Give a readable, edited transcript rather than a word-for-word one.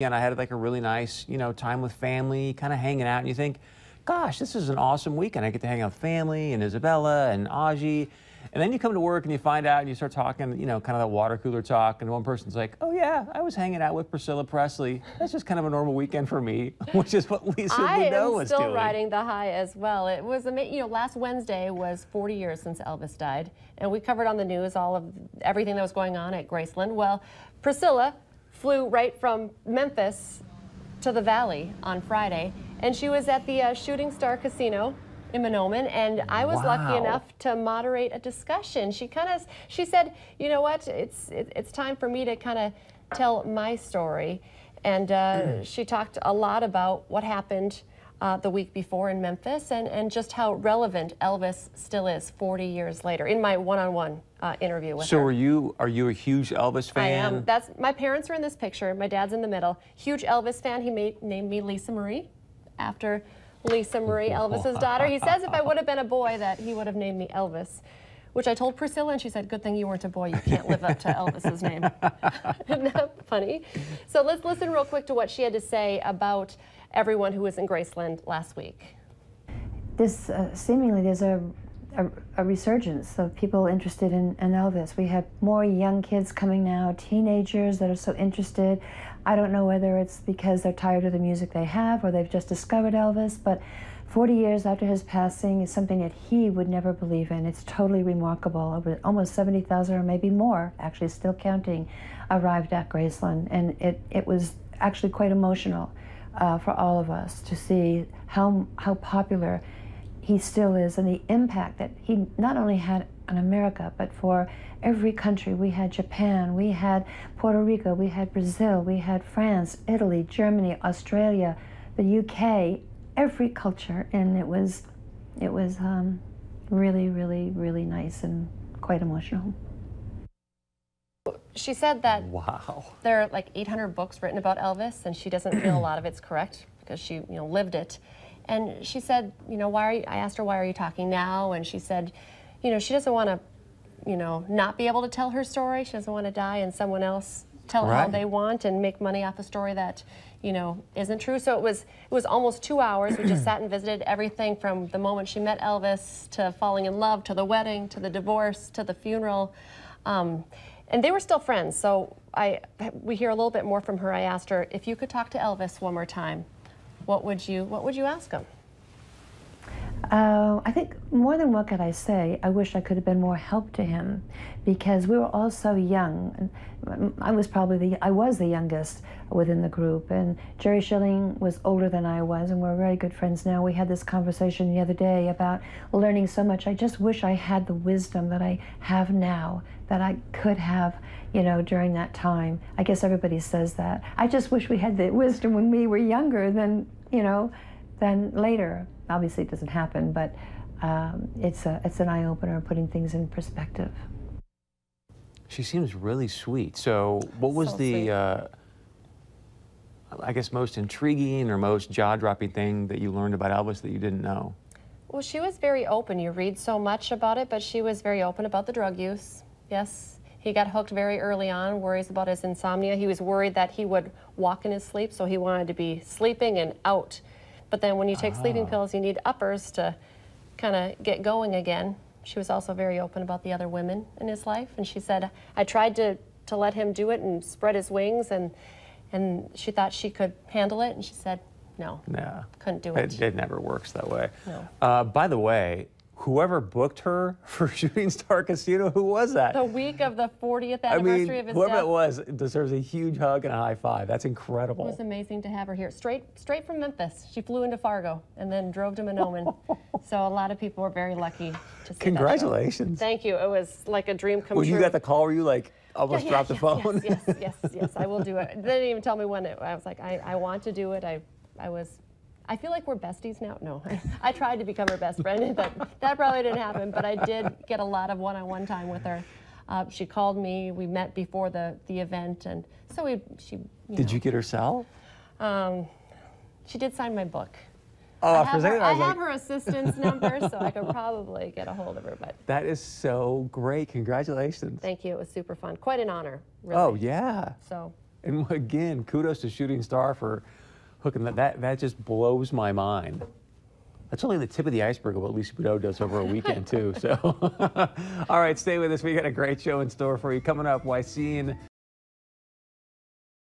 And I had like a really nice, time with family, kind of hanging out. And you think, gosh, this is an awesome weekend. I get to hang out with family and Isabella and Aji. And then you come to work and you find out and you start talking, kind of that water cooler talk. And one person's like, oh, yeah, I was hanging out with Priscilla Presley. That's just kind of a normal weekend for me, which is what Lisa Budeau was doing. I am still riding the high as well. It was amazing. Last Wednesday was 40 years since Elvis died. And we covered on the news all of everything that was going on at Graceland. Well, Priscilla flew right from Memphis to the Valley on Friday, and she was at the Shooting Star Casino in Monoman, and I was lucky enough to moderate a discussion. She said, you know what, it's time for me to kind of tell my story, and she talked a lot about what happened the week before in Memphis, and just how relevant Elvis still is 40 years later, in my one-on-one interview with her. So are you a huge Elvis fan? I am. My parents are in this picture. My dad's in the middle. Huge Elvis fan. He named me Lisa Marie after Lisa Marie, Elvis's daughter. He says if I would have been a boy that he would have named me Elvis, which I told Priscilla, and she said, good thing you weren't a boy. You can't live up to Elvis's name. Isn't that funny? So let's listen real quick to what she had to say about everyone who was in Graceland last week. Seemingly there's a resurgence of people interested in Elvis. We have more young kids coming now, teenagers that are so interested. I don't know whether it's because they're tired of the music they have or they've just discovered Elvis, but 40 years after his passing is something that he would never believe in. It's totally remarkable. Over almost 70,000 or maybe more, actually still counting, arrived at Graceland, and it was actually quite emotional for all of us to see how popular he still is, and the impact that he not only had on America, but for every country. We had Japan, we had Puerto Rico, we had Brazil, we had France, Italy, Germany, Australia, the UK, every culture, and it was really, really, really nice and quite emotional. She said that wow, there are like 800 books written about Elvis, and she doesn't feel a lot of it's correct because she lived it. And she said, I asked her, why are you talking now? And she said, she doesn't want to, not be able to tell her story. She doesn't want to die and someone else tell her how they want and make money off a story that, isn't true. So it was almost 2 hours. We just sat and visited everything from the moment she met Elvis to falling in love, to the wedding, to the divorce, to the funeral. And they were still friends. So we hear a little bit more from her. I asked her, if you could talk to Elvis one more time, what would you ask him? I think more than what could I say, I wish I could have been more help to him, because we were all so young. I was the youngest within the group, and Jerry Schilling was older than I was, and we're very good friends now. We had this conversation the other day about learning so much. I just wish I had the wisdom that I have now, that I could have, during that time. I guess everybody says that. I just wish we had the wisdom when we were younger than later. Obviously it doesn't happen, but it's an eye-opener, putting things in perspective. She seems really sweet. So what was I guess, most intriguing or most jaw-dropping thing that you learned about Elvis that you didn't know? Well, she was very open. You read so much about it, but she was very open about the drug use. Yes, he got hooked very early on, worries about his insomnia. He was worried that he would walk in his sleep, so he wanted to be sleeping and out. But then when you take sleeping pills, you need uppers to kind of get going again. She was also very open about the other women in his life. And she said, I tried to let him do it and spread his wings, and she thought she could handle it. And she said, no, couldn't do it. It never works that way. No. By the way, whoever booked her for Shooting Star Casino, who was that? The week of the 40th anniversary of his whoever death. it was deserves a huge hug and a high five. That's incredible. It was amazing to have her here. Straight from Memphis. She flew into Fargo and then drove to Monoman. So a lot of people were very lucky to see Congratulations. that show. Thank you. It was like a dream come true. When you got the call, were you like almost dropped the phone? Yes, I will do it. They didn't even tell me when I was like, I want to do it. I feel like we're besties now. No, I tried to become her best friend, but that probably didn't happen. But I did get a lot of one-on-one time with her. She called me. We met before the event, and so she. Did you get her cell? She did sign my book. Oh, I have her assistant's number, so I could probably get a hold of her. But that is so great. Congratulations. Thank you. It was super fun. Quite an honor. Really. Oh, yeah. So And again, kudos to Shooting Star for hooking that. That just blows my mind. That's only the tip of the iceberg of what Lisa Budeau does over a weekend, too. So, all right, stay with us. We got a great show in store for you. Coming up, why seeing